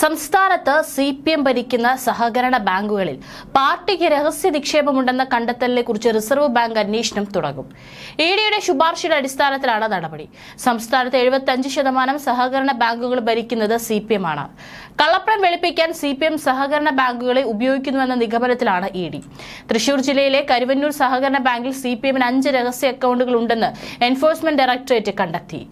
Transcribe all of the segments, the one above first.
സംസ്ഥാനത്ത് CPM ഭരിക്കുന്ന സഹകരണ ബാങ്കുകളിൽ പാർട്ടിക്ക് രഹസ്യ നിക്ഷേപമുണ്ടെന്ന കണ്ടെത്തലിനെ കുറിച്ച് റിസർവ് ബാങ്ക് അന്വേഷണം തുടങ്ങും. ഇഡിയുടെ ശുപാർശയുടെ അടിസ്ഥാനത്തിലാണ് നടപടി. സംസ്ഥാനത്ത് 75% സഹകരണ ബാങ്കുകൾ ഭരിക്കുന്നത് CPM ആണ്. കള്ളപ്പണം വെളുപ്പിക്കാൻ CPM സഹകരണ ബാങ്കുകളെ ഉപയോഗിക്കുന്നുവെന്ന നിഗമനത്തിലാണ് ഇഡി. തൃശൂർ ജില്ലയിലെ കരുവന്നൂർ സഹകരണ ബാങ്കിൽ CPMന് 5 രഹസ്യ അക്കൗണ്ടുകൾ ഉണ്ടെന്ന് എൻഫോഴ്സ്മെന്റ് ഡയറക്ടറേറ്റ് കണ്ടെത്തി.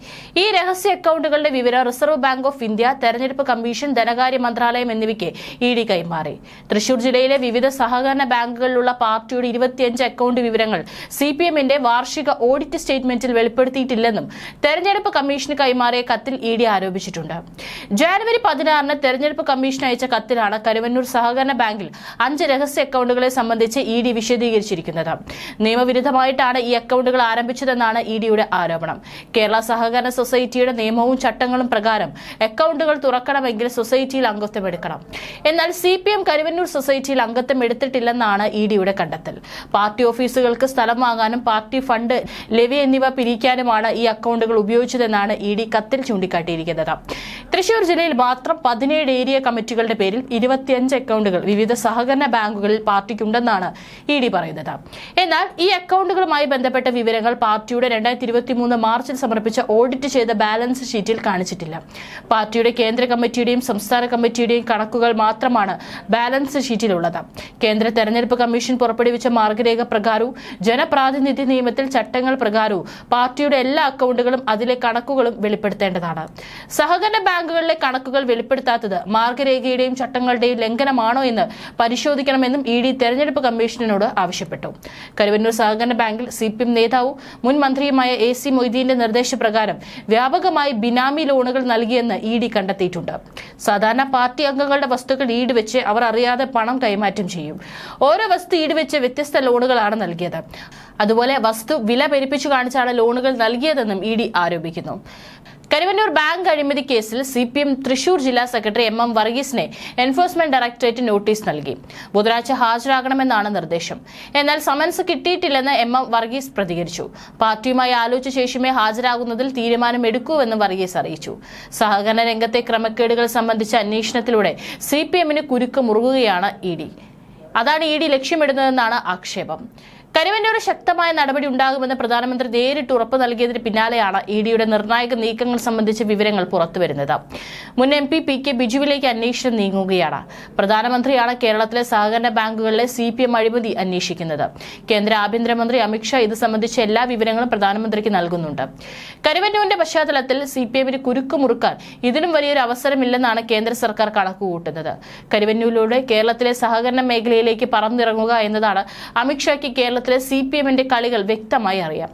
ഈ രഹസ്യ അക്കൗണ്ടുകളുടെ വിവരം റിസർവ് ബാങ്ക് ഓഫ് ഇന്ത്യ, തെരഞ്ഞെടുപ്പ് കമ്മീഷൻ, ധനകാര്യ മന്ത്രാലയം എന്നിവയ്ക്ക് ഇഡി കൈമാറി. തൃശൂർ ജില്ലയിലെ വിവിധ സഹകരണ ബാങ്കുകളിലുള്ള പാർട്ടിയുടെ 25 അക്കൗണ്ട് വിവരങ്ങൾ CPMന്റെ വാർഷിക ഓഡിറ്റ് സ്റ്റേറ്റ്മെന്റിൽ വെളിപ്പെടുത്തിയിട്ടില്ലെന്നും തെരഞ്ഞെടുപ്പ് കമ്മീഷന് കൈമാറിയ കത്തിൽ ഇഡി ആരോപിച്ചിട്ടുണ്ട്. ജനുവരി 16-ന് തെരഞ്ഞെടുപ്പ് കമ്മീഷൻ അയച്ച കത്തിലാണ് കരുവന്നൂർ സഹകരണ ബാങ്കിൽ 5 രഹസ്യ അക്കൗണ്ടുകളെ സംബന്ധിച്ച് ഇഡി വിശദീകരിച്ചിരിക്കുന്നത്. നിയമവിരുദ്ധമായിട്ടാണ് ഈ അക്കൗണ്ടുകൾ ആരംഭിച്ചതെന്നാണ് ഇഡിയുടെ ആരോപണം. കേരള സഹകരണ സൊസൈറ്റിയുടെ നിയമവും ചട്ടങ്ങളും പ്രകാരം അക്കൗണ്ടുകൾ തുറക്കണമെങ്കിൽ സൊസൈറ്റിയിൽ അംഗത്വം എടുക്കണം. എന്നാൽ CPM കരുവന്നൂർ സൊസൈറ്റിയിൽ അംഗത്വം എടുത്തിട്ടില്ലെന്നാണ് ഇഡിയുടെ കണ്ടെത്തൽ. പാർട്ടി ഓഫീസുകൾക്ക് സ്ഥലം വാങ്ങാനും പാർട്ടി ഫണ്ട്, ലെവി എന്നിവ പിരിക്കാനുമാണ് ഈ അക്കൗണ്ടുകൾ ഉപയോഗിച്ചതെന്നാണ് ഇഡി കത്തിൽ ചൂണ്ടിക്കാട്ടിയിരിക്കുന്നത്. തൃശൂർ ജില്ലയിൽ മാത്രം 17 ഏരിയ കമ്മിറ്റികളുടെ പേരിൽ 25 അക്കൗണ്ടുകൾ വിവിധ സഹകരണ ബാങ്കുകളിൽ പാർട്ടിക്കുണ്ടെന്നാണ് ഇഡി പറയുന്നത്. എന്നാൽ ഈ അക്കൗണ്ടുകളുമായി ബന്ധപ്പെട്ട വിവരങ്ങൾ പാർട്ടിയുടെ 2023 മാർച്ചിൽ സമർപ്പിച്ച ഓഡിറ്റ് ചെയ്ത ബാലൻസ് ഷീറ്റിൽ കാണിച്ചിട്ടില്ല. പാർട്ടിയുടെ കേന്ദ്ര കമ്മിറ്റിയുടെയും സംസ്ഥാന കമ്മിറ്റിയുടെയും കണക്കുകൾ മാത്രമാണ് ബാലൻസ് ഷീറ്റിലുള്ളത്. കേന്ദ്ര തെരഞ്ഞെടുപ്പ് കമ്മീഷൻ പുറപ്പെടുവിച്ച മാർഗരേഖ പ്രകാരവും ജനപ്രാതിനിധ്യ നിയമത്തിൽ ചട്ടങ്ങൾ പ്രകാരവും പാർട്ടിയുടെ എല്ലാ അക്കൗണ്ടുകളും അതിലെ കണക്കുകളും വെളിപ്പെടുത്തേണ്ടതാണ്. സഹകരണ ബാങ്കുകളിലെ കണക്കുകൾ വെളിപ്പെടുത്താത്തത് മാർഗരേഖയുടെയും ചട്ടങ്ങളുടെയും ലംഘനമാണോ എന്ന് പരിശോധിക്കണമെന്നും ഇഡി തെരഞ്ഞെടുപ്പ് കമ്മീഷനോട് ആവശ്യപ്പെട്ടു. കരുവന്നൂർ സഹകരണ ബാങ്കിൽ CPM നേതാവും മുൻ മന്ത്രിയുമായ AC മൊയ്തീന്റെ നിർദ്ദേശപ്രകാരം വ്യാപകമായി ബിനാമി ലോണുകൾ നൽകിയെന്ന് ഇഡി കണ്ടെത്തിയിട്ടുണ്ട്. സാധാരണ പാർട്ടി അംഗങ്ങളുടെ വസ്തുക്കൾ ഈടുവെച്ച് അവർ അറിയാതെ പണം കൈമാറ്റം ചെയ്യും. ഓരോ വസ്തു ഈടുവെച്ച് വ്യത്യസ്ത ലോണുകളാണ് നൽകിയത്. അതുപോലെ വസ്തു വില പെരുപ്പിച്ചു കാണിച്ചാണ് ലോണുകൾ നൽകിയതെന്നും ഇഡി ആരോപിക്കുന്നു. കരുവന്നൂർ ബാങ്ക് അഴിമതി കേസിൽ CPM തൃശൂർ ജില്ലാ സെക്രട്ടറി MM വർഗീസിനെ എൻഫോഴ്സ്മെന്റ് ഡയറക്ടറേറ്റ് നോട്ടീസ് നൽകി. ബുധനാഴ്ച ഹാജരാകണമെന്നാണ് നിർദ്ദേശം. എന്നാൽ സമൻസ് കിട്ടിയിട്ടില്ലെന്ന് MM വർഗീസ് പ്രതികരിച്ചു. പാർട്ടിയുമായി ആലോചിച്ച ശേഷമേ ഹാജരാകുന്നതിൽ തീരുമാനമെടുക്കൂവെന്നും വർഗീസ് അറിയിച്ചു. സഹകരണ രംഗത്തെ ക്രമക്കേടുകൾ സംബന്ധിച്ച അന്വേഷണത്തിലൂടെ CPMന് കുരുക്ക് മുറുകുകയാണ് ഇഡി. അതാണ് ഇഡി ലക്ഷ്യമിടുന്നതെന്നാണ് ആക്ഷേപം. കരുവന്നൂർ ശക്തമായ നടപടി ഉണ്ടാകുമെന്ന് പ്രധാനമന്ത്രി നേരിട്ട് ഉറപ്പ് നൽകിയതിന് പിന്നാലെയാണ് ഇഡിയുടെ നിർണായക നീക്കങ്ങൾ സംബന്ധിച്ച വിവരങ്ങൾ പുറത്തുവരുന്നത്. മുൻ MP PK ബിജുവിലേക്ക് അന്വേഷണം നീങ്ങുകയാണ്. പ്രധാനമന്ത്രിയാണ് കേരളത്തിലെ സഹകരണ ബാങ്കുകളിലെ CPM അഴിമതി അന്വേഷിക്കുന്നത്. കേന്ദ്ര ആഭ്യന്തരമന്ത്രി അമിത്ഷാ ഇത് സംബന്ധിച്ച എല്ലാ വിവരങ്ങളും പ്രധാനമന്ത്രിക്ക് നൽകുന്നുണ്ട്. കരുവന്നൂരിന്റെ പശ്ചാത്തലത്തിൽ CPMന് കുരുക്ക് മുറുക്കാൻ ഇതിനും വലിയൊരു അവസരമില്ലെന്നാണ് കേന്ദ്ര സർക്കാർ കണക്കുകൂട്ടുന്നത്. കരുവന്നൂരിലൂടെ കേരളത്തിലെ സഹകരണ മേഖലയിലേക്ക് പറന്നിറങ്ങുക എന്നതാണ് അമിത്ഷായ്ക്ക് കേരളത്തിലെ CPMന്റെ കളികൾ വ്യക്തമായി അറിയാം.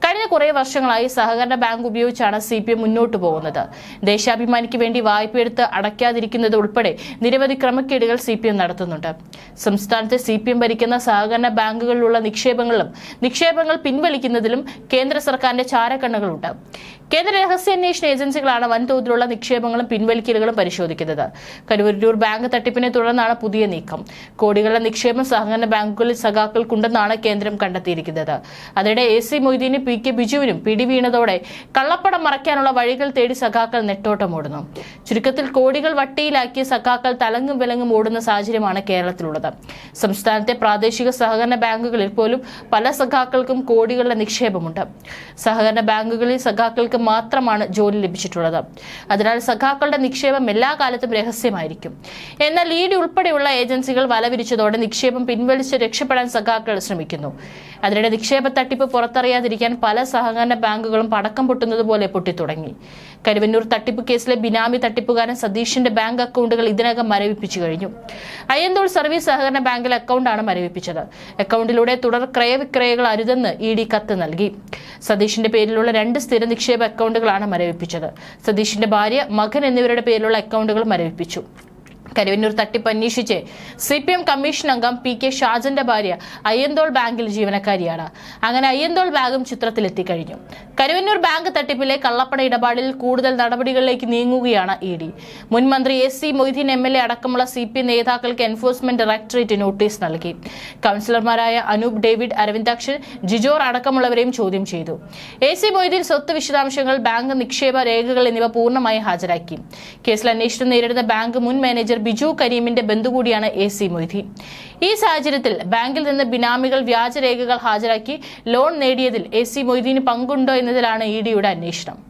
കഴിഞ്ഞ കുറേ വർഷങ്ങളായി സഹകരണ ബാങ്ക് ഉപയോഗിച്ചാണ് CPM മുന്നോട്ട് പോകുന്നത്. ദേശാഭിമാനിക്ക് വേണ്ടി വായ്പയെടുത്ത് അടയ്ക്കാതിരിക്കുന്നത് ഉൾപ്പെടെ നിരവധി ക്രമക്കേടുകൾ CPM നടത്തുന്നുണ്ട്. സംസ്ഥാനത്തെ CPM ഭരിക്കുന്ന സഹകരണ ബാങ്കുകളിലുള്ള നിക്ഷേപങ്ങൾ പിൻവലിക്കുന്നതിലും കേന്ദ്ര സർക്കാരിന്റെ ചാരക്കണ്ണുകളുണ്ട്. കേന്ദ്ര രഹസ്യാന്വേഷണ ഏജൻസികളാണ് വൻതോതിലുള്ള നിക്ഷേപങ്ങളും പിൻവലിക്കലുകളും പരിശോധിക്കുന്നത്. കരുവന്നൂർ ബാങ്ക് തട്ടിപ്പിനെ തുടർന്നാണ് പുതിയ നീക്കം. കോടികളുടെ നിക്ഷേപം സഹകരണ ബാങ്കുകളിൽ സഖാക്കൾക്കുണ്ടെന്നാണ് കേന്ദ്രം കണ്ടെത്തിയിരിക്കുന്നത്. അതിനിടെ AC മൊയ്തീനും PK ബിജുവിനും പിടി വീണതോടെ കള്ളപ്പണം മറയ്ക്കാനുള്ള വഴികൾ തേടി സഖാക്കൾ നെട്ടോട്ടമോടുന്നു. ചുരുക്കത്തിൽ കോടികൾ വട്ടിയിലാക്കിയ സഖാക്കൾ തലങ്ങും വിലങ്ങും ഓടുന്ന സാഹചര്യമാണ് കേരളത്തിലുള്ളത്. സംസ്ഥാനത്തെ പ്രാദേശിക സഹകരണ ബാങ്കുകളിൽ പോലും പല സഖാക്കൾക്കും കോടികളുടെ നിക്ഷേപമുണ്ട്. സഹകരണ ബാങ്കുകളിൽ സഖാക്കൾക്ക് മാത്രമാണ് ജോലി ലഭിച്ചിട്ടുള്ളത്. അതിനാൽ സഖാക്കളുടെ നിക്ഷേപം എല്ലാ കാലത്തും രഹസ്യമായിരിക്കും. എന്നാൽ ഇഡി ഉൾപ്പെടെയുള്ള ഏജൻസികൾ വലവിരിച്ചതോടെ നിക്ഷേപം പിൻവലിച്ച് രക്ഷപ്പെടാൻ സഖാക്കൾ ശ്രമിക്കുന്നു. അതിനിടെ നിക്ഷേപ തട്ടിപ്പ് പുറത്തറിയാതിരിക്കാൻ പല സഹകരണ ബാങ്കുകളും പടക്കം പൊട്ടുന്നത് പോലെ പൊട്ടിത്തുടങ്ങി. കരുവന്നൂർ തട്ടിപ്പ് കേസിലെ ബിനാമി തട്ടിപ്പുകാരൻ സതീഷിന്റെ ബാങ്ക് അക്കൗണ്ടുകൾ ഇതിനകം മരവിപ്പിച്ചു കഴിഞ്ഞു. അയ്യന്തോൾ സർവീസ് സഹകരണ ബാങ്കിലെ അക്കൗണ്ടാണ് മരവിപ്പിച്ചത്. അക്കൗണ്ടിലൂടെ തുടർ ക്രയവിക്രയങ്ങൾ അരുതെന്ന് ഇഡി കത്ത് നൽകി. സതീഷിന്റെ പേരിലുള്ള 2 സ്ഥിര നിക്ഷേപ അക്കൗണ്ടുകളാണ് മരവിപ്പിച്ചത്. സതീഷിന്റെ ഭാര്യ, മകൻ എന്നിവരുടെ പേരിലുള്ള അക്കൗണ്ടുകൾ മരവിപ്പിച്ചു. കരുവന്നൂർ തട്ടിപ്പ് അന്വേഷിച്ച് CPM കമ്മീഷൻ അംഗം PK ഷാജന്റെ ഭാര്യ അയ്യന്തോൾ ബാങ്കിൽ ജീവനക്കാരിയാണ്. അങ്ങനെ അയ്യന്തോൾ ബാങ്കും ചിത്രത്തിലെത്തിക്കഴിഞ്ഞു. കരുവന്നൂർ ബാങ്ക് തട്ടിപ്പിലെ കള്ളപ്പണ ഇടപാടിൽ കൂടുതൽ നടപടികളിലേക്ക് നീങ്ങുകയാണ് ED. മുൻ മന്ത്രി AC മൊയ്തീൻ MLA അടക്കമുള്ള CPM നേതാക്കൾക്ക് എൻഫോഴ്സ്മെന്റ് ഡയറക്ടറേറ്റ് നോട്ടീസ് നൽകി. കൗൺസിലർമാരായ അനൂപ് ഡേവിഡ്, അരവിന്ദാക്ഷൻ, ജിജോർ അടക്കമുള്ളവരെയും ചോദ്യം ചെയ്തു. AC മൊയ്തീൻ സ്വത്ത് വിശദാംശങ്ങൾ, ബാങ്ക് നിക്ഷേപ രേഖകൾ എന്നിവ പൂർണ്ണമായി ഹാജരാക്കി. കേസിൽ അന്വേഷണം നേരിടുന്ന ബാങ്ക് മുൻ മാനേജർ ബിജു കരീമിന്റെ ബന്ധു കൂടിയാണ് AC മൊയ്തീൻ. ഈ സാഹചര്യത്തിൽ ബാങ്കിൽ നിന്ന് ബിനാമികൾ വ്യാജരേഖകൾ ഹാജരാക്കി ലോൺ നേടിയതിൽ AC മൊയ്തീന് പങ്കുണ്ടോ എന്നതിലാണ് EDയുടെ അന്വേഷണം.